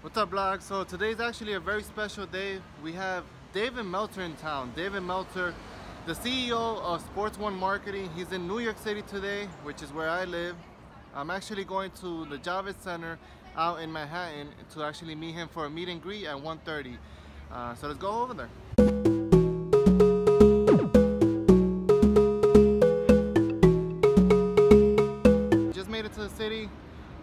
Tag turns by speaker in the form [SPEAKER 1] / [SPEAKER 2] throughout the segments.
[SPEAKER 1] What's up, vlog? So today's actually a very special day. We have David Meltzer in town. David Meltzer, the CEO of Sports One Marketing. He's in New York City today, which is where I live. I'm actually going to the Javits Center out in Manhattan to actually meet him for a meet and greet at 1:30. So let's go over there. Just made it to the city.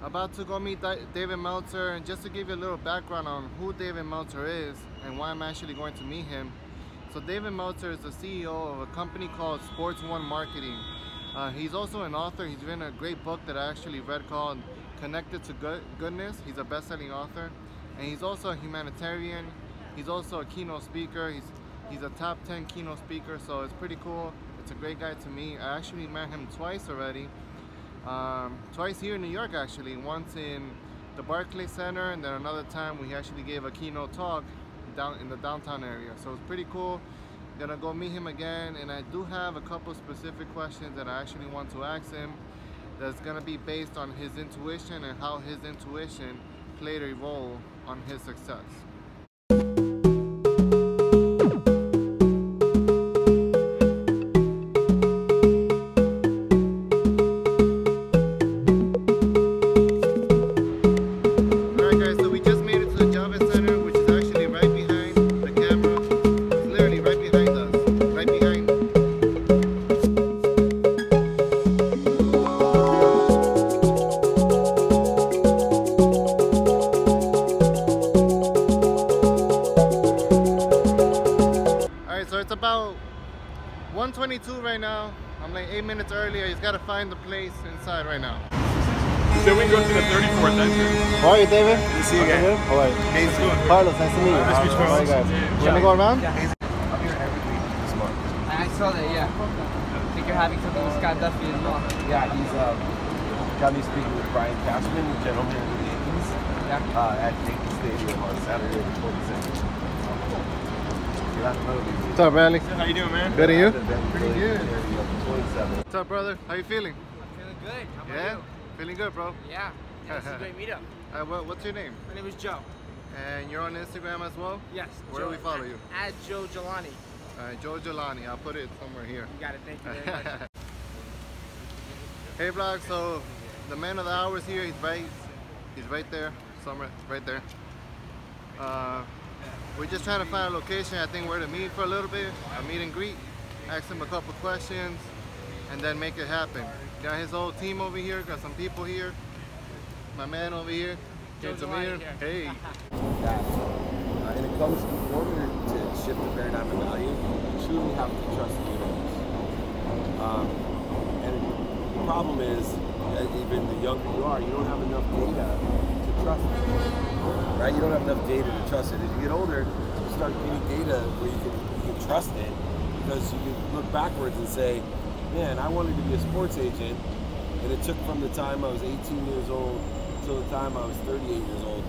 [SPEAKER 1] About to go meet David Meltzer, and just to give you a little background on who David Meltzer is and why I'm actually going to meet him. So David Meltzer is the CEO of a company called Sports One Marketing. He's also an author. He's written a great book that I actually read called Connected to Goodness. He's a best-selling author, and he's also a humanitarian. He's also a keynote speaker. He's a top 10 keynote speaker, so it's pretty cool. It's a great guy to meet. I actually met him twice already. Twice here in New York actually, once in the Barclays Center, and then another time we actually gave a keynote talk down in the downtown area. So it's pretty cool. Gonna go meet him again, and I do have a couple specific questions that I actually want to ask him that's gonna be based on his intuition and how his intuition played a role on his success. It's about 1:22 right now. I'm like 8 minutes earlier. He's got to find the place inside right now.
[SPEAKER 2] So we go to the 34th entrance.
[SPEAKER 1] How are you, David?
[SPEAKER 2] Good to see you again.
[SPEAKER 1] How are you?
[SPEAKER 2] Hey,
[SPEAKER 1] Carlos, nice to meet you.
[SPEAKER 2] Nice to meet you,
[SPEAKER 1] How are you guys? You want to go around?
[SPEAKER 2] I'm here every week this month.
[SPEAKER 3] I saw that, yeah. I think you're having something with Scott Duffy as well.
[SPEAKER 4] Yeah, he's got me speaking with Brian Cashman, the gentleman of the Yankees, at Yankee Stadium on Saturday the 26th.
[SPEAKER 1] What's up, Bradley?
[SPEAKER 2] How you doing, man?
[SPEAKER 1] Good, and you?
[SPEAKER 4] Pretty good.
[SPEAKER 1] What's up, brother? How you feeling?
[SPEAKER 3] I'm feeling good. How about
[SPEAKER 1] Yeah?
[SPEAKER 3] you?
[SPEAKER 1] Feeling good, bro.
[SPEAKER 3] Yeah. This is a great meetup.
[SPEAKER 1] What's your name?
[SPEAKER 3] My name is Joe.
[SPEAKER 1] And you're on Instagram as well?
[SPEAKER 3] Yes.
[SPEAKER 1] Where
[SPEAKER 3] Joe,
[SPEAKER 1] do we follow you?
[SPEAKER 3] At Joe Jelani.
[SPEAKER 1] Joe Jelani. I'll put it somewhere here.
[SPEAKER 3] You got it. Thank you very much.
[SPEAKER 1] Hey, vlog. So the man of the hour is here. He's right there. Somewhere right there. We're just trying to find a location, I think, where to meet for a little bit, a meet and greet, ask him a couple questions, and then make it happen. Got his whole team over here, got some people here. My man over here, James Amir. Hey.
[SPEAKER 4] And it comes in order to shift the paradigm of value, you truly have to trust the universe. And the problem is, that even the younger you are, you don't have enough data to trust it. Right? You don't have enough data to trust it. As you get older, you start getting data where you can trust it, because you can look backwards and say, man, I wanted to be a sports agent, and it took from the time I was 18 years old until the time I was 38 years old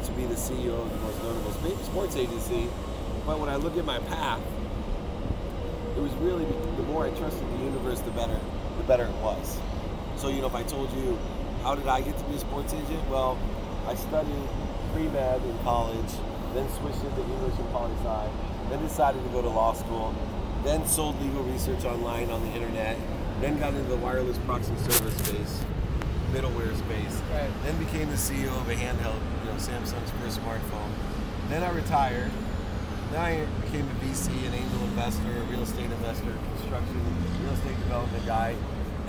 [SPEAKER 4] to be the CEO of the most notable sports agency. But when I look at my path, it was really, the more I trusted the universe, the better it was. So, if I told you, how did I get to be a sports agent? Well, I studied pre-med in college, then switched into English and poli-sci, then decided to go to law school, then sold legal research online on the internet, then got into the wireless proxy service space, middleware space,
[SPEAKER 3] Right.
[SPEAKER 4] then became the CEO of a handheld, Samsung's first smartphone. Then I retired. Then I became a VC, an angel investor, a real estate investor, construction, real estate development guy.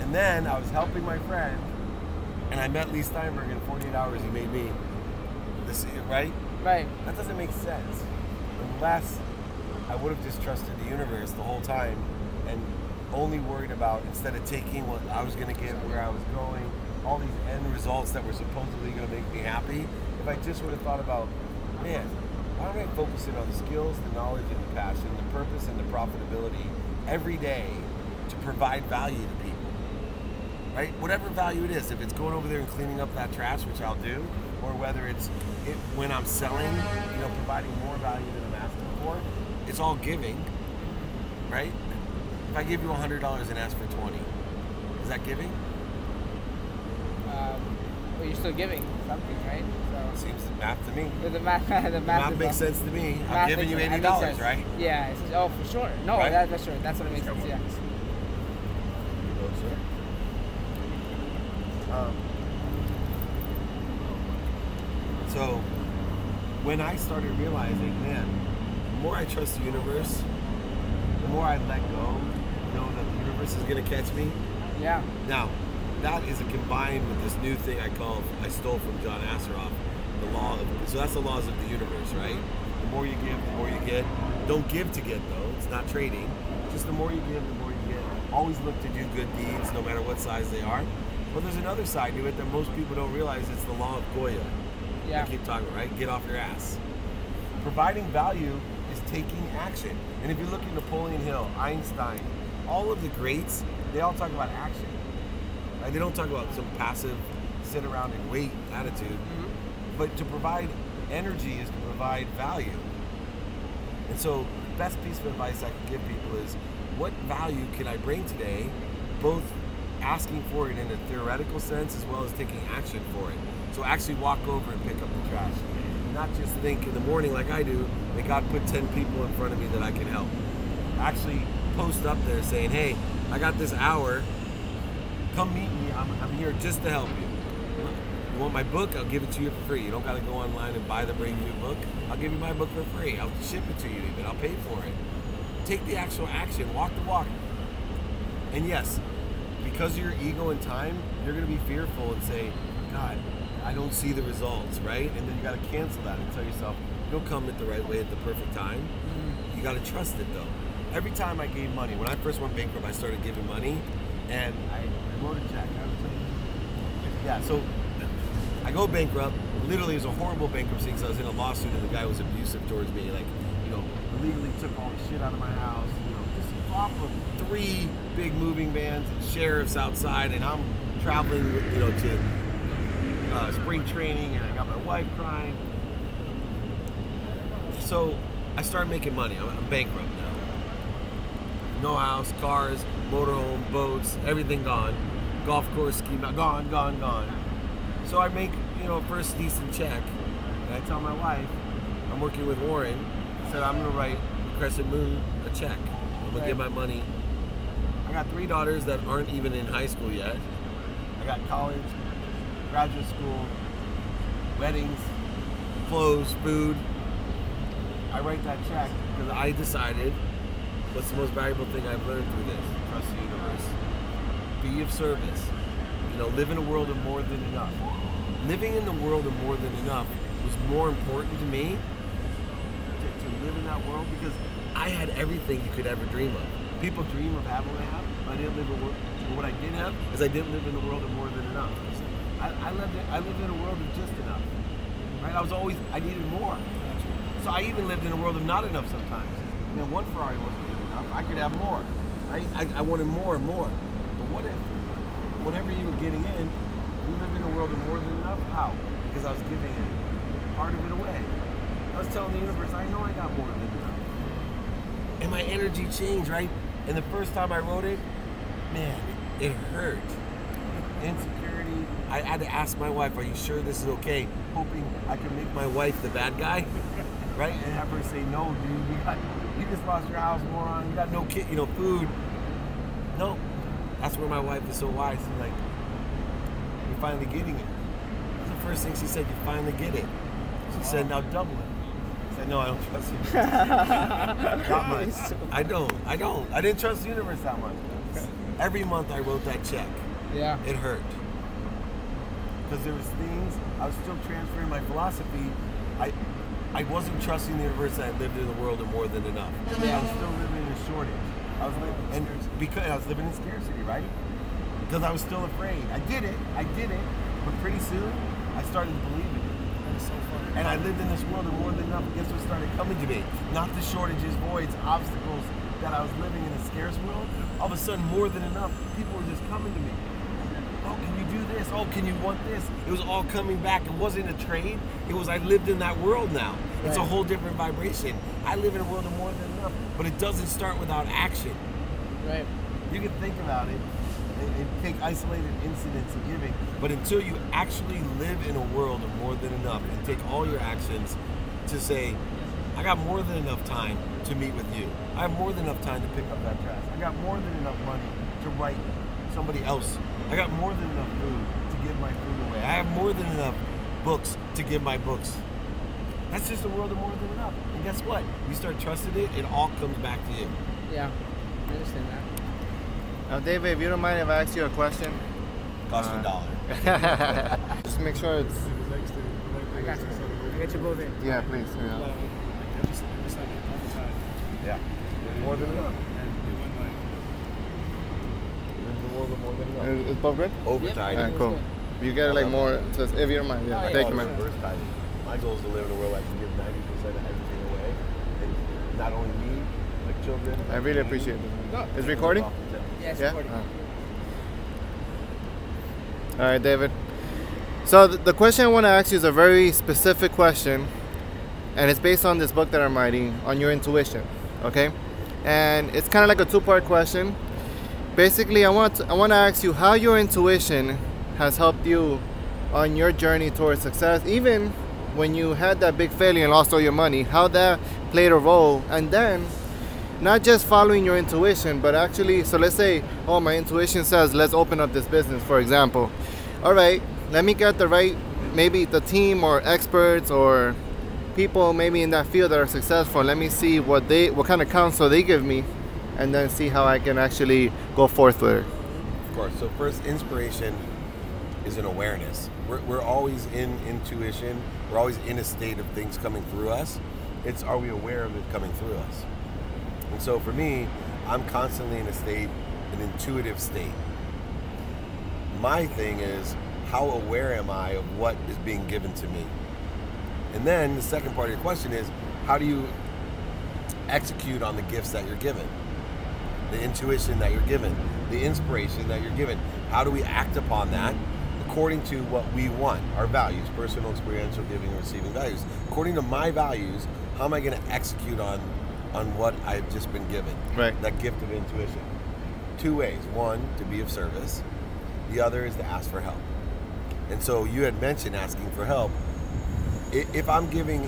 [SPEAKER 4] And then I was helping my friend, and I met Lee Steinberg in 48 hours. He made me the CEO, right?
[SPEAKER 3] Right.
[SPEAKER 4] That doesn't make sense unless I would have just trusted the universe the whole time and only worried about, instead of taking what I was going to get, where I was going, all these end results that were supposedly going to make me happy, if I just would have thought about, man, why don't I focus in on the skills, the knowledge, and the passion, the purpose, and the profitability every day to provide value to people, right? Whatever value it is, if it's going over there and cleaning up that trash, which I'll do, or whether it's when I'm selling, providing more value than I'm asking for, it's all giving, right? If I give you $100 and ask for 20, is that giving?
[SPEAKER 3] Well, you still giving something, right? So
[SPEAKER 4] Seems math to me.
[SPEAKER 3] the math
[SPEAKER 4] Makes sense to me. I'm giving you $80, right?
[SPEAKER 3] Yeah. Oh, for sure. No,
[SPEAKER 4] Right?
[SPEAKER 3] that's sure. That's what it makes sense. Yeah.
[SPEAKER 4] So when I started realizing, man, the more I trust the universe, the more I let go, know that the universe is gonna catch me.
[SPEAKER 3] Yeah.
[SPEAKER 4] Now, that is combined with this new thing I stole from John Asseroff, the law of, so that's the laws of the universe, right? The more you give, the more you get. Don't give to get though, it's not trading. Just the more you give, the more you get. Always look to do good deeds, no matter what size they are. But there's another side to it that most people don't realize. It's the law of Goya.
[SPEAKER 3] Yeah.
[SPEAKER 4] I keep talking, right? Get off your ass. Providing value is taking action. And if you look at Napoleon Hill, Einstein, all of the greats, they all talk about action. Right? They don't talk about some passive sit around and wait attitude.
[SPEAKER 3] Mm-hmm.
[SPEAKER 4] But to provide energy is to provide value. And so the best piece of advice I can give people is, what value can I bring today, both asking for it in a theoretical sense as well as taking action for it. So actually walk over and pick up the trash. Not just think in the morning like I do, that God put 10 people in front of me that I can help. Actually post up there saying, hey, I got this hour, come meet me, I'm here just to help you. You want my book? I'll give it to you for free. You don't gotta go online and buy the brand new book. I'll give you my book for free. I'll ship it to you even, I'll pay for it. Take the actual action, walk the walk. And yes, because of your ego and time, you're gonna be fearful and say, God, I don't see the results, right? And then you gotta cancel that and tell yourself, it'll come at the right way at the perfect time. You gotta trust it though. Every time I gave money, when I first went bankrupt, I started giving money, and I wrote a check. Yeah, so I go bankrupt. Literally, it was a horrible bankruptcy because I was in a lawsuit and the guy was abusive towards me. Like, you know, illegally took all the shit out of my house. You know, just off of 3 big moving vans and sheriffs outside, and I'm traveling, you know, to spring training, and I got my wife crying. So I started making money. I'm bankrupt now. No house, cars, motorhome, boats, everything gone. Golf course, ski mountain, gone. So I make, you know, first decent check, and I tell my wife, I'm working with Warren, I said I'm gonna write Crescent Moon a check. I'm gonna give my money. I got 3 daughters that aren't even in high school yet. I got college, graduate school, weddings, clothes, food. I write that check because I decided what's the most valuable thing I've learned through this? Trust the universe. Be of service. You know, live in a world of more than enough. Living in the world of more than enough was more important to me to live in that world because I had everything you could ever dream of. People dream of having what I have, but I didn't live in what I did have is I didn't live in the world of more than enough. I lived in a world of just enough. Right? I needed more. So I even lived in a world of not enough sometimes. I mean, one Ferrari wasn't good enough. I could have more. Right? I wanted more and more. But what if, whatever you were getting in, you lived in a world of more than enough? How? Because I was giving it, part of it away. I was telling the universe, I know I got more than enough. And my energy changed, right? And the first time I wrote it, man, it hurt. Insecurity. I had to ask my wife, are you sure this is okay? Hoping I could make my wife the bad guy, right? And have her say, no, dude, you just lost your house, moron. You got no kid, you know, food. No, that's where my wife is so wise. She's like, you're finally getting it. That's the first thing she said, you finally get it. She said, now double it. I said, no, I don't trust you. Not much. I don't. I didn't trust the universe that much. Every month I wrote that check.
[SPEAKER 3] Yeah.
[SPEAKER 4] It hurt. Because there was things, I was still transferring my philosophy. I wasn't trusting the universe that I lived in a world of more than enough.
[SPEAKER 3] Yeah.
[SPEAKER 4] I was still living in a shortage. Because I was living in scarcity, right? Because I was still afraid. I did it, but pretty soon I started to believe in it.
[SPEAKER 3] So funny.
[SPEAKER 4] And I lived in this world of more than enough. Guess what started coming to me? Not the shortages, voids, obstacles that I was living in a scarce world. All of a sudden, more than enough, people were just coming to me. Oh, can you do this? Oh, can you want this? It was all coming back. It wasn't a trade. It was I lived in that world now. It's a whole different vibration. I live in a world of more than enough, but it doesn't start without action.
[SPEAKER 3] Right.
[SPEAKER 4] You can think about it, and take isolated incidents of giving. But until you actually live in a world of more than enough and take all your actions to say, I got more than enough time to meet with you. I have more than enough time to pick up that trash. I got more than enough money to write somebody else. I got more than enough food to give my food away. I have more than enough books to give my books. That's just a world of more than enough. And guess what? You start trusting it, it all comes back to you.
[SPEAKER 3] Yeah, I understand that.
[SPEAKER 1] Now, David, if you don't mind if I ask you a question.
[SPEAKER 4] Cost you $1.
[SPEAKER 1] Just make sure it's...
[SPEAKER 3] I got you. I got you both in.
[SPEAKER 1] Yeah, please. Yeah.
[SPEAKER 4] Yeah. More than enough.
[SPEAKER 1] Is both good?
[SPEAKER 4] Overtime.
[SPEAKER 1] All right, cool. You get it like more, so if you don't mind. Yeah, thank you, man.
[SPEAKER 4] My goal is to live in a world where I can give 90% of everything away. And not only me, like children.
[SPEAKER 1] I really appreciate it. Is it recording?
[SPEAKER 3] Yeah, it's
[SPEAKER 1] Yeah?
[SPEAKER 3] recording.
[SPEAKER 1] All right, David. So the question I want to ask you is a very specific question, and it's based on this book that I'm writing on your intuition, okay? And it's kind of like a two-part question. Basically, I want to ask you how your intuition has helped you on your journey towards success, even when you had that big failure and lost all your money, how that played a role, and then not just following your intuition, but actually, so let's say, oh, my intuition says, let's open up this business, for example. All right, let me get the right, maybe the team or experts or people maybe in that field that are successful. Let me see what kind of counsel they give me, and then see how I can actually go forth with it.
[SPEAKER 4] Of course. So first, inspiration is an awareness. We're always in intuition. We're always in a state of things coming through us. It's, are we aware of it coming through us? And so for me, I'm constantly in a state, an intuitive state. My thing is, how aware am I of what is being given to me? And then the second part of your question is, how do you execute on the gifts that you're given? The intuition that you're given, the inspiration that you're given. How do we act upon that according to what we want, our values, personal, experiential, giving, and receiving values. According to my values, how am I going to execute on what I've just been given?
[SPEAKER 1] Right.
[SPEAKER 4] That gift of intuition. Two ways. One, to be of service. The other is to ask for help. And so you had mentioned asking for help. If I'm given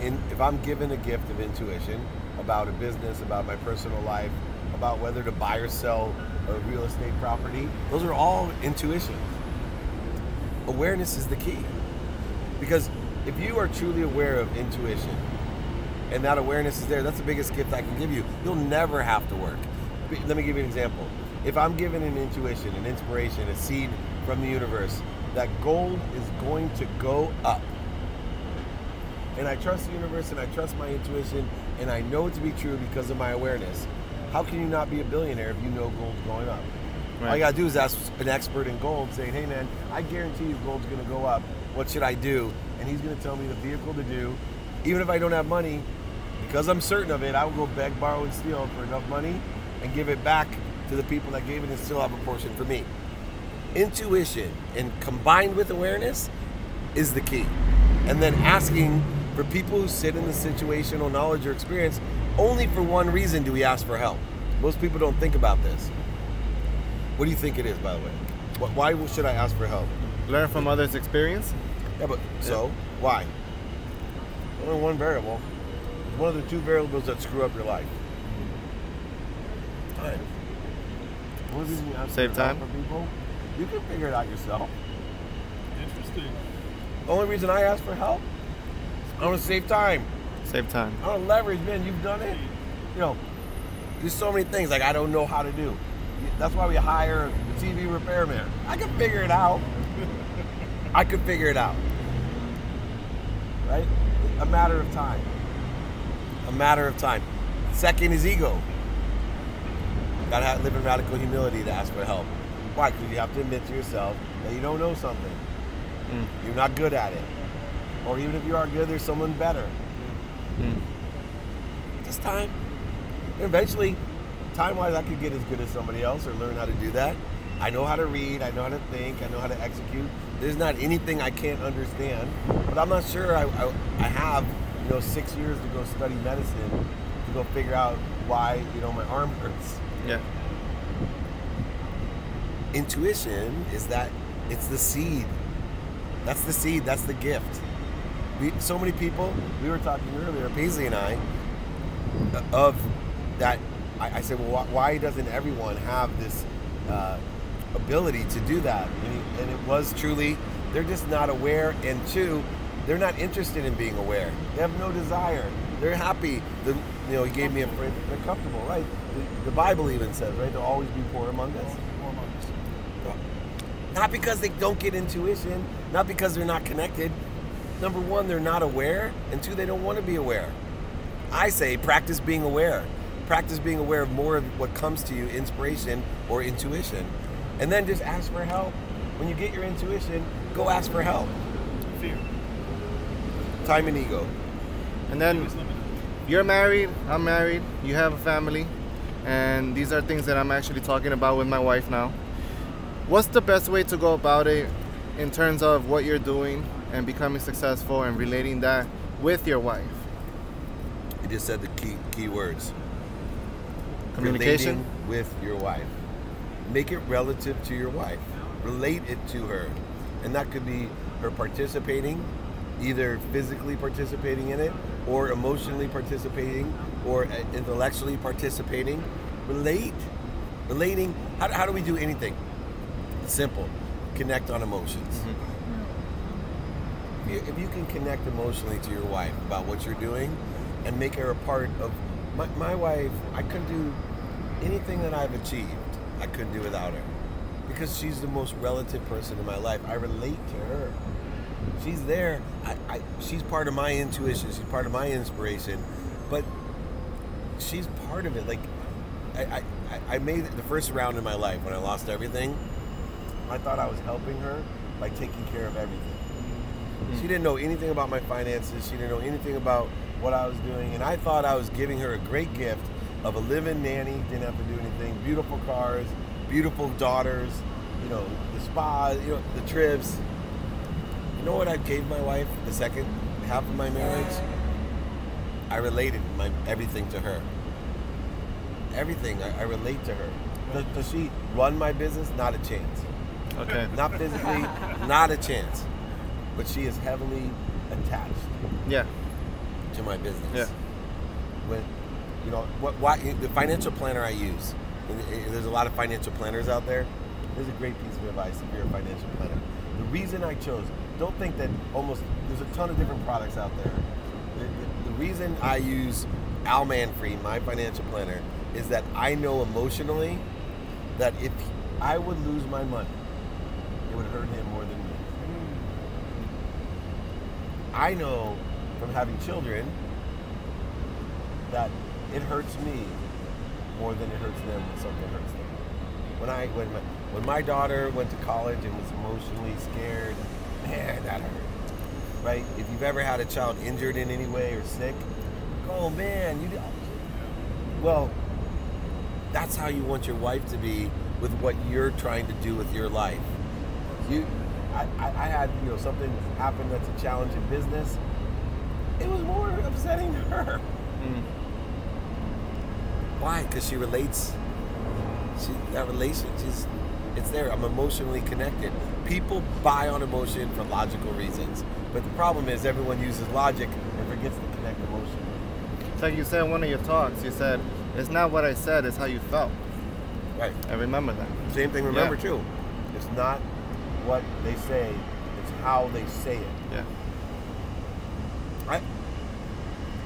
[SPEAKER 4] a gift of intuition about a business, about my personal life, about whether to buy or sell a real estate property, those are all intuition. Awareness is the key. Because if you are truly aware of intuition and that awareness is there, that's the biggest gift I can give you. You'll never have to work. Let me give you an example. If I'm given an intuition, an inspiration, a seed from the universe, that gold is going to go up, and I trust the universe and I trust my intuition and I know it to be true because of my awareness, how can you not be a billionaire if you know gold's going up? Right. All you gotta do is ask an expert in gold saying, hey man, I guarantee you gold's gonna go up. What should I do? And he's gonna tell me the vehicle to do. Even if I don't have money, because I'm certain of it, I will go beg, borrow, and steal for enough money and give it back to the people that gave it and still have a portion for me. Intuition and combined with awareness is the key. And then asking for people who sit in the situational knowledge or experience, only for one reason do we ask for help. Most people don't think about this. What do you think it is, by the way? Why should I ask for help?
[SPEAKER 1] Learn from others' experience?
[SPEAKER 4] Yeah, but so, why? Only one variable. It's one of the two variables that screw up your life. Time. What is you ask
[SPEAKER 1] Save time?
[SPEAKER 4] for people? You can figure it out yourself.
[SPEAKER 2] Interesting.
[SPEAKER 4] The only reason I ask for help, I want to save time.
[SPEAKER 1] Save time.
[SPEAKER 4] I want to leverage, man. You've done it. You know, there's so many things like I don't know how to do. That's why we hire a TV repairman. I can figure it out. I could figure it out. Right? A matter of time. A matter of time. Second is ego. Gotta live in radical humility to ask for help. Why? Because you have to admit to yourself that you don't know something. You're not good at it. Or even if you are good, there's someone better. Just time. And eventually, time-wise, I could get as good as somebody else or learn how to do that. I know how to read, I know how to think, I know how to execute. There's not anything I can't understand, but I'm not sure I have, 6 years to go study medicine to go figure out why, my arm hurts.
[SPEAKER 1] Yeah.
[SPEAKER 4] Intuition is that it's the seed. That's the seed, that's the gift. So many people, we were talking earlier, Paisley and I, of that. I said, well, why doesn't everyone have this ability to do that? And it was truly, they're just not aware, and two, they're not interested in being aware. They have no desire. They're happy. He gave me a friend. They're comfortable, right? The Bible even says, right, there'll always be poor among us. Not because they don't get intuition, not because they're not connected. Number one, they're not aware, and two, they don't want to be aware. I say practice being aware. Practice being aware of more of what comes to you, inspiration or intuition. And then just ask for help. When you get your intuition, go ask for help.
[SPEAKER 2] Fear.
[SPEAKER 4] Time and ego.
[SPEAKER 1] And then you're married, I'm married, you have a family, and these are things that I'm actually talking about with my wife now. What's the best way to go about it in terms of what you're doing and becoming successful and relating that with your wife?
[SPEAKER 4] You just said the key words.
[SPEAKER 1] Communication.
[SPEAKER 4] Relating with your wife. Make it relative to your wife. Relate it to her. And that could be her participating, either physically participating in it, or emotionally participating, or intellectually participating. Relating. How do we do anything? Simple. Connect on emotions. Mm-hmm. If you can connect emotionally to your wife about what you're doing and make her a part of my wife, I couldn't do anything that I've achieved. I couldn't do without her, because she's the most relative person in my life. I relate to her. She's there. She's part of my intuition. She's part of my inspiration, but she's part of it. Like I made it the first round in my life when I lost everything. I thought I was helping her by taking care of everything. She didn't know anything about my finances. She didn't know anything about what I was doing. And I thought I was giving her a great gift of a live-in nanny, didn't have to do anything, beautiful cars, beautiful daughters, the spa, the trips. You know what I gave my wife the second half of my marriage? I related everything to her. Everything, I relate to her. Does she run my business? Not a chance.
[SPEAKER 1] Okay.
[SPEAKER 4] Not physically, not a chance. But she is heavily attached.
[SPEAKER 1] Yeah.
[SPEAKER 4] To my business.
[SPEAKER 1] Yeah.
[SPEAKER 4] When, the financial planner I use, and there's a lot of financial planners out there. There's a great piece of advice if you're a financial planner. The reason I chose, don't think that there's a ton of different products out there. The reason I use Al Manfred, my financial planner, is that I know emotionally that if I would lose my money, it would hurt him more than me. I know from having children that it hurts me more than it hurts them when something hurts them. When my daughter went to college and was emotionally scared, man, that hurt. Right? If you've ever had a child injured in any way or sick, oh man, well, that's how you want your wife to be with what you're trying to do with your life. I had something happen that's a challenge in business. It was more upsetting to her. Why? Because she relates. That relation, it's there. I'm emotionally connected. People buy on emotion for logical reasons, but the problem is everyone uses logic and forgets to connect emotionally.
[SPEAKER 1] It's like you said in one of your talks. You said, "It's not what I said; it's how you felt."
[SPEAKER 4] Right.
[SPEAKER 1] I remember that.
[SPEAKER 4] Same thing. Remember too. It's not what they say; it's how they say it.
[SPEAKER 1] Yeah.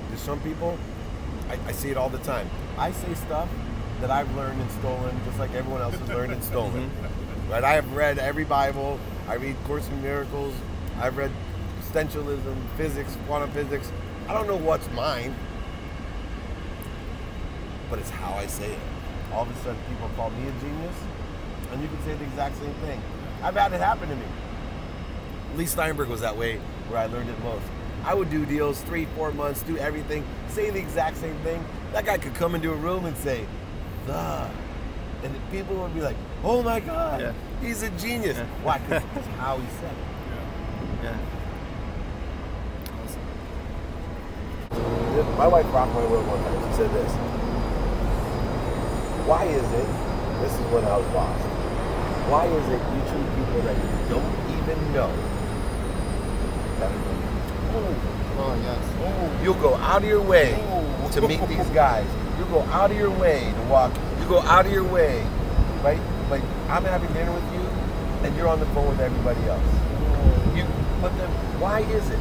[SPEAKER 4] There's some people. I see it all the time. I say stuff that I've learned and stolen, just like everyone else has learned and stolen. Right? I have read every Bible. I read Course in Miracles. I've read existentialism, physics, quantum physics. I don't know what's mine, but it's how I say it. All of a sudden, people call me a genius, and you can say the exact same thing. I've had it happen to me. Lee Steinberg was that way, where I learned it most. I would do deals 3-4 months, do everything, say the exact same thing. That guy could come into a room and say, "the," and the people would be like, "Oh my God, he's a genius."
[SPEAKER 1] Yeah.
[SPEAKER 4] Why? Because it's how he said it.
[SPEAKER 1] Yeah.
[SPEAKER 4] My wife rocked my world one time. She said this: "Why is it?" This is when I was lost. Why is it you treat people that you don't even know better than you?
[SPEAKER 1] Oh, yes.
[SPEAKER 4] You'll go out of your way to meet these guys. You go out of your way to walk. You go out of your way, right? Like, I'm having dinner with you, and you're on the phone with everybody else. But then, why is it?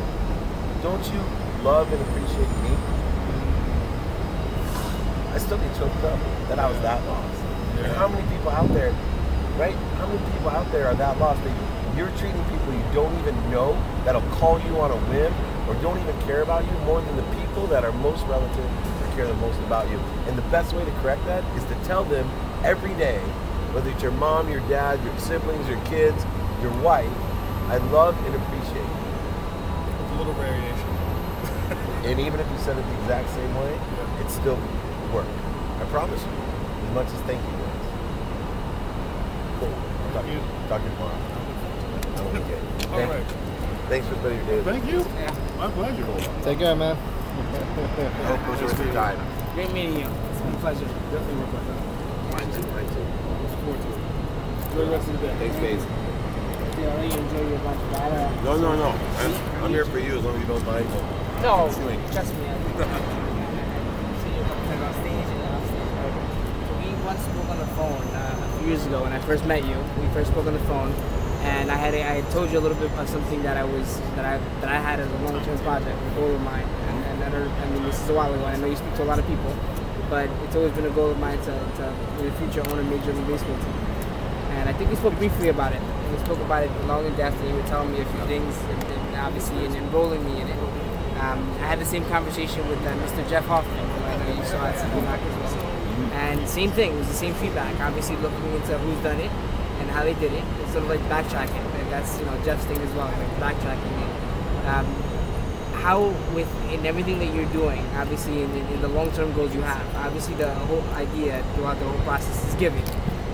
[SPEAKER 4] Don't you love and appreciate me? I still get choked up that I was that lost. And how many people out there, right? How many people out there are that lost that you're treating people you don't even know that'll call you on a whim or don't even care about you more than the people that are most relative or care the most about you. And the best way to correct that is to tell them every day, whether it's your mom, your dad, your siblings, your kids, your wife, I love and appreciate you.
[SPEAKER 2] It's a little variation.
[SPEAKER 4] And even if you said it the exact same way, it still work. I promise you. As much as thank you works. Cool. Talk to you tomorrow. Okay.
[SPEAKER 2] All right.
[SPEAKER 4] Thanks for spending your day.
[SPEAKER 2] Thank you.
[SPEAKER 3] Yeah.
[SPEAKER 2] My pleasure.
[SPEAKER 1] Take care, man.
[SPEAKER 4] I hope it was a good time.
[SPEAKER 3] Great meeting you. It's been a pleasure.
[SPEAKER 2] Definitely my pleasure.
[SPEAKER 4] Mine too.
[SPEAKER 2] Look forward to it. Enjoy the rest of the day.
[SPEAKER 4] Thanks, Faze.
[SPEAKER 3] Yeah, I'll let you enjoy your lunch, but I don't know.
[SPEAKER 4] No. I'm here for you as long as you don't mind.
[SPEAKER 3] No,
[SPEAKER 4] Chewing.
[SPEAKER 3] trust me. I've seen you a couple times on stage and off stage. We once spoke on the phone a few years ago when I first met you. We first spoke on the phone, and I had told you a little bit about something that I had as a long-term project, a goal of mine. And I mean, this is a while ago. I know you speak to a lot of people, but it's always been a goal of mine to in the future own a Major League Baseball team. And I think we spoke briefly about it. We spoke about it long and depth, and you were telling me a few things, and obviously enrolling me in it. I had the same conversation with Mr. Jeff Hoffman, who I know you saw at City Market as well. And same thing, it was the same feedback. Obviously looking into who's done it and how they did it. It's sort of like backtracking. And that's Jeff's thing as well, like backtracking. And, how in everything that you're doing, obviously in the long-term goals you have, obviously the whole idea throughout the whole process is giving.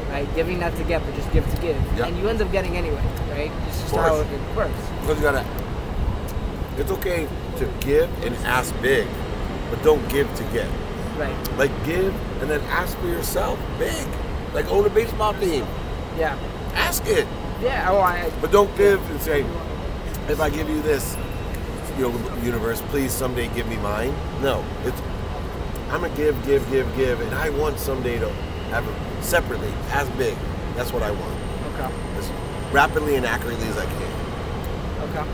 [SPEAKER 3] Right? Giving not to get, but just give to give.
[SPEAKER 4] Yep.
[SPEAKER 3] And you end up getting anyway, right? It's just how it works.
[SPEAKER 4] Because it's okay to give and ask big, but don't give to get.
[SPEAKER 3] Right.
[SPEAKER 4] Like give and then ask for yourself big. Like own a baseball team.
[SPEAKER 3] Yeah.
[SPEAKER 4] Ask it.
[SPEAKER 3] Yeah.
[SPEAKER 4] But don't give and say, if I give you this, universe, please someday give me mine. No. I'm gonna give, and I want someday to have it separately, as big. That's what I want.
[SPEAKER 3] Okay.
[SPEAKER 4] As rapidly and accurately as I can.
[SPEAKER 3] Okay.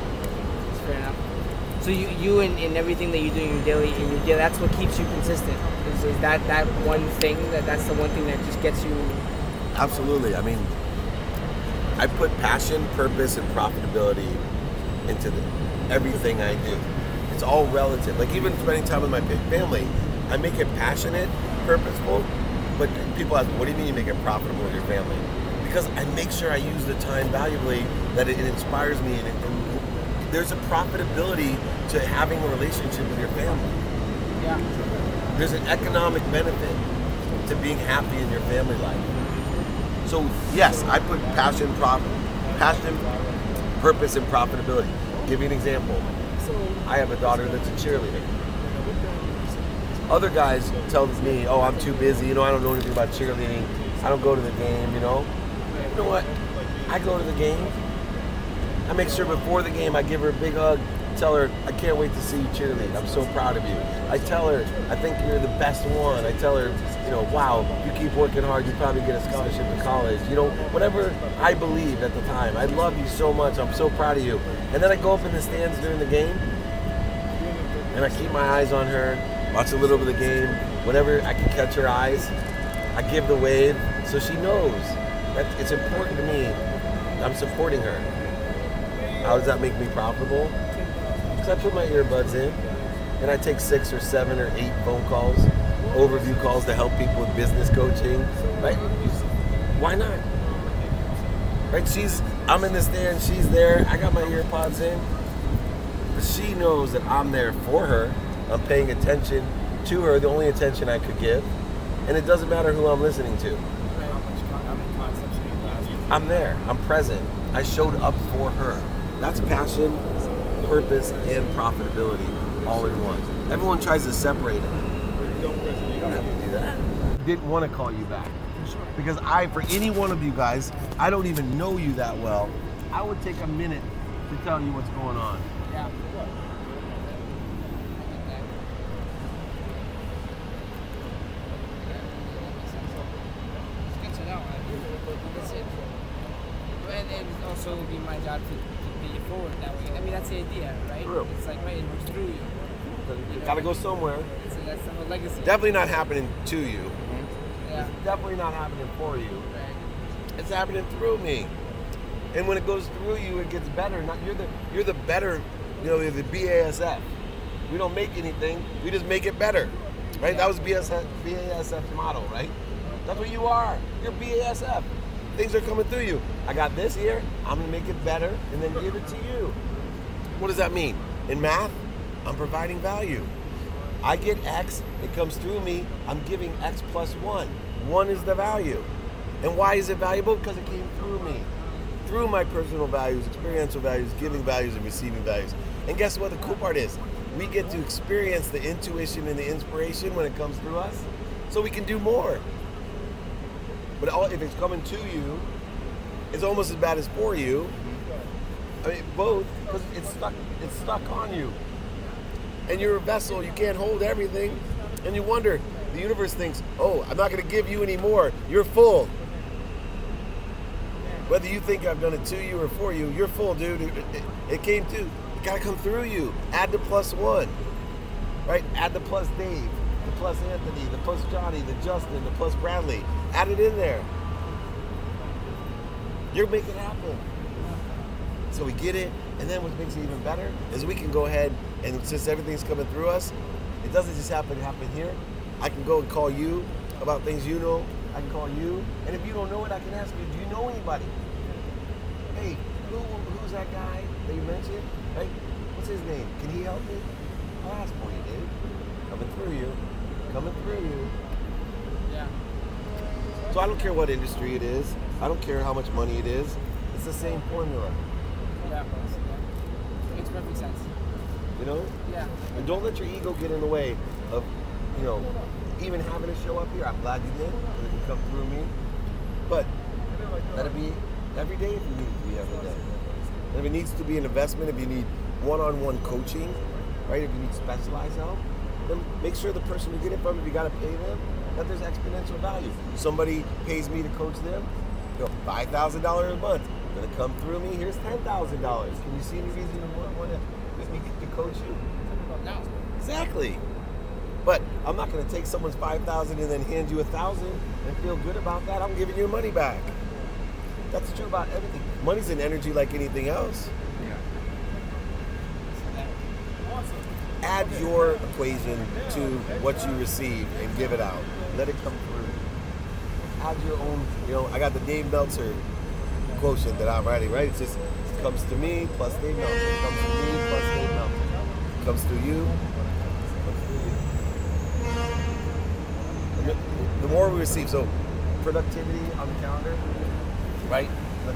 [SPEAKER 3] That's fair enough. So you in everything that you do in your daily, that's what keeps you consistent. Is that one thing that's the one thing that just gets you?
[SPEAKER 4] Absolutely. I mean, I put passion, purpose, and profitability into everything I do. It's all relative. Like even spending time with my family, I make it passionate, purposeful. But people ask, what do you mean you make it profitable with your family? Because I make sure I use the time valuably, that it inspires me, and there's a profitability to having a relationship with your family.
[SPEAKER 3] Yeah.
[SPEAKER 4] There's an economic benefit to being happy in your family life. So yes, I put passion, purpose, and profitability. Give you an example. I have a daughter that's a cheerleader. Other guys tell me, oh, I'm too busy, I don't know anything about cheerleading, I don't go to the game, You know what? I go to the game. I make sure before the game I give her a big hug, tell her, I can't wait to see you cheerlead, I'm so proud of you. I tell her, I think you're the best one. I tell her, wow, you keep working hard, you probably get a scholarship to college. Whatever I believe at the time. I love you so much, I'm so proud of you. And then I go up in the stands during the game, and I keep my eyes on her, watch a little bit of the game, whenever I can catch her eyes, I give the wave, so she knows that it's important to me. I'm supporting her. How does that make me profitable? Because I put my earbuds in, and I take 6 or 7 or 8 phone calls, overview calls to help people with business coaching, right? Why not? Right? I'm in the stand, she's there, I got my earpods in, but she knows that I'm there for her. I'm paying attention to her, the only attention I could give, and it doesn't matter who I'm listening to. I'm there, I'm present, I showed up for her. That's passion, purpose, and profitability all in one. Everyone tries to separate it. You don't have to do that. Didn't want to call you back. Because for any one of you guys, I don't even know you that well. I would take a minute to tell you what's going on.
[SPEAKER 3] Yeah. It's good to know. That's it. And it would also be my job to pay you forward that way. I mean, that's the idea, right?
[SPEAKER 4] True.
[SPEAKER 3] It's like, right, it works through you.
[SPEAKER 4] Gotta go somewhere.
[SPEAKER 3] So that's the whole legacy.
[SPEAKER 4] Definitely not happening to you.
[SPEAKER 3] Yeah.
[SPEAKER 4] It's definitely not happening for you.
[SPEAKER 3] Right.
[SPEAKER 4] It's happening through me. And when it goes through you, it gets better. You're the better, you're the BASF. We don't make anything, we just make it better. Right? That was BASF's motto, right? That's what you are. You're BASF. Things are coming through you. I got this here, I'm gonna make it better and then give it to you. What does that mean? In math, I'm providing value. I get X, it comes through me, I'm giving X plus 1. 1 is the value. And why is it valuable? Because it came through me. Through my personal values, experiential values, giving values, and receiving values. And guess what the cool part is? We get to experience the intuition and the inspiration when it comes through us, so we can do more. But if it's coming to you, it's almost as bad as for you. I mean, both, because it's stuck on you. And you're a vessel, you can't hold everything. And you wonder, the universe thinks, oh, I'm not gonna give you any more, you're full. Whether you think I've done it to you or for you, you're full, dude. It came to, it gotta come through you. Add the plus 1, right? Add the plus Dave, the plus Anthony, the plus Johnny, the Justin, the plus Bradley. Add it in there. You're making it happen. So we get it, and then what makes it even better is we can go ahead, and since everything's coming through us, it doesn't just happen here. I can go and call you about things you know. I can call you, and if you don't know it, I can ask you, do you know anybody? Hey, who's that guy that you mentioned? Right? What's his name? Can he help me? I'll ask for you, dude. Coming through you. Coming through you.
[SPEAKER 3] Yeah.
[SPEAKER 4] So I don't care what industry it is. I don't care how much money it is. It's the same formula.
[SPEAKER 3] Yeah. Makes perfect sense.
[SPEAKER 4] You know?
[SPEAKER 3] Yeah.
[SPEAKER 4] And don't let your ego get in the way of, even having to show up here. I'm glad you did, because it can come through me. But let it be every day if you need it to be every day. And if it needs to be an investment, if you need one-on-one coaching, right? If you need specialized help, then make sure the person you get it from, if you got to pay them, that there's exponential value. Somebody pays me to coach them, $5,000 a month. Gonna come through me, here's $10,000. Can you see any reason to want to coach you?
[SPEAKER 3] No.
[SPEAKER 4] Exactly. But I'm not going to take someone's $5,000 and then hand you $1,000 and feel good about that. I'm giving your money back. That's true about everything. Money's an energy like anything else. Add your equation to what you receive and give it out. Let it come through. Add your own, I got the Dave Meltzer quotient that I'm writing, right? It just comes to me plus Dave Meltzer. Comes to me plus Dave Meltzer. Comes to you. The more we receive, so productivity on the calendar, right?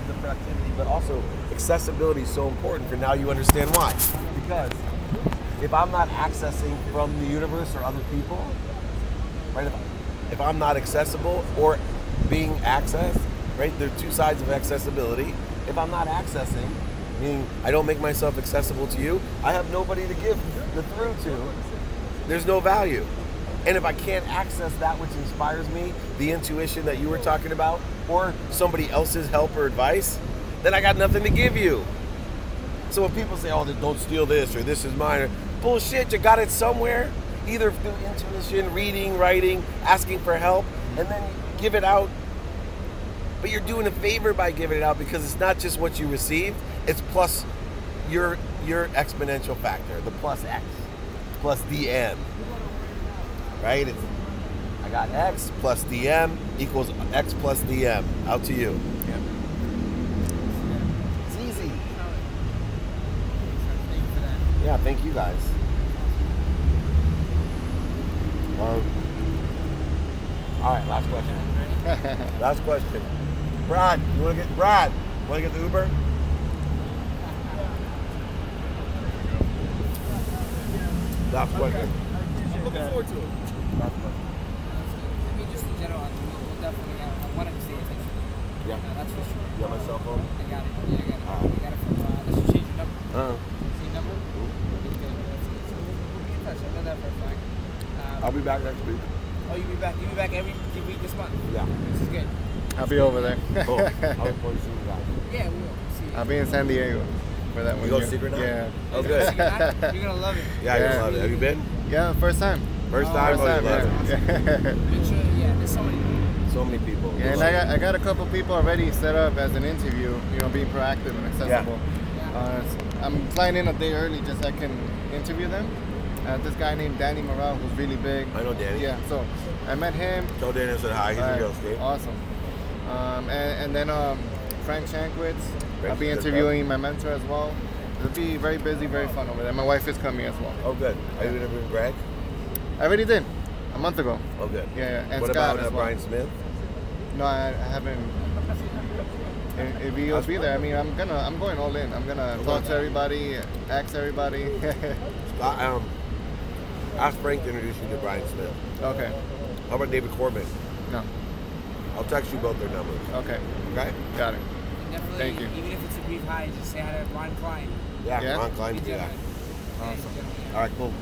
[SPEAKER 4] The productivity, but also accessibility is so important for now you understand why. Because if I'm not accessing from the universe or other people, right? If I'm not accessible or being accessed, right? There are two sides of accessibility. If I'm not accessing, meaning I don't make myself accessible to you, I have nobody to give the through to. There's no value. And if I can't access that which inspires me, the intuition that you were talking about, or somebody else's help or advice, then I got nothing to give you. So when people say, oh, don't steal this, or this is mine, or bullshit, you got it somewhere, either through intuition, reading, writing, asking for help, and then give it out. But you're doing a favor by giving it out, because it's not just what you received, it's plus your exponential factor, the plus X, plus DM. Right? I got X plus DM equals X plus DM. Out to you.
[SPEAKER 2] Yeah.
[SPEAKER 4] It's easy.
[SPEAKER 3] Thank you for that.
[SPEAKER 4] Yeah, thank you guys. All right, last question. Last question. Brad, you want to get the Uber? Last question.
[SPEAKER 2] I'm looking forward to it.
[SPEAKER 4] Last question.
[SPEAKER 3] I mean, just in general, we'll definitely have That's for sure.
[SPEAKER 4] You got my cell phone?
[SPEAKER 3] I got it. Yeah, I got it. I got it from, let's just change your number. See your number? It's good. So we'll be in touch. I know that for a fact.
[SPEAKER 4] I'll be back next week.
[SPEAKER 3] Oh, you'll be back every week this month?
[SPEAKER 4] Yeah.
[SPEAKER 3] This is good.
[SPEAKER 1] I'll be over there.
[SPEAKER 4] Cool. I'll report you soon, guys.
[SPEAKER 3] Yeah, we will. See you.
[SPEAKER 1] I'll be in San Diego for that one.
[SPEAKER 4] You go
[SPEAKER 1] year.
[SPEAKER 4] secret night?
[SPEAKER 1] Yeah.
[SPEAKER 4] Oh, good.
[SPEAKER 3] You're gonna love it.
[SPEAKER 4] Yeah, you're gonna love it. Have you been?
[SPEAKER 1] Yeah, first time.
[SPEAKER 4] First time?
[SPEAKER 1] First time,
[SPEAKER 4] you love it.
[SPEAKER 1] yeah.
[SPEAKER 3] Make sure, yeah, there's so many people.
[SPEAKER 4] So many people.
[SPEAKER 1] Yeah, and I got a couple people already set up as an interview, you know, being proactive and accessible. I'm flying in a day early just so I can interview them. This guy named Danny Morrell, who's really big.
[SPEAKER 4] I know Danny.
[SPEAKER 1] Yeah, so I met him.
[SPEAKER 4] Tell Danny I said hi. He's in real estate.
[SPEAKER 1] Awesome. And then Frank Shankwitz. I'll be interviewing my mentor as well. It'll be very busy, very fun over there. My wife is coming as well.
[SPEAKER 4] Oh, good. Are you interviewing Greg?
[SPEAKER 1] I already did a month ago.
[SPEAKER 4] Oh, good.
[SPEAKER 1] Yeah, and
[SPEAKER 4] what
[SPEAKER 1] Scott
[SPEAKER 4] about
[SPEAKER 1] as well.
[SPEAKER 4] Brian Smith?
[SPEAKER 1] No, I haven't. If he'll be there, I mean, I'm going all in. I'm gonna talk to everybody, ask everybody.
[SPEAKER 4] Ask Frank to introduce you to Brian Smith.
[SPEAKER 1] Okay.
[SPEAKER 4] How about David Corbin?
[SPEAKER 1] No.
[SPEAKER 4] I'll text you both their numbers.
[SPEAKER 1] Okay.
[SPEAKER 4] Okay?
[SPEAKER 1] Got it.
[SPEAKER 3] Definitely,
[SPEAKER 1] Thank you.
[SPEAKER 3] even if it's a brief hi, just say hi to Ron Klein.
[SPEAKER 4] Yeah,
[SPEAKER 1] Yeah?
[SPEAKER 4] Ron Klein, do that.
[SPEAKER 1] Awesome.
[SPEAKER 4] All right, cool.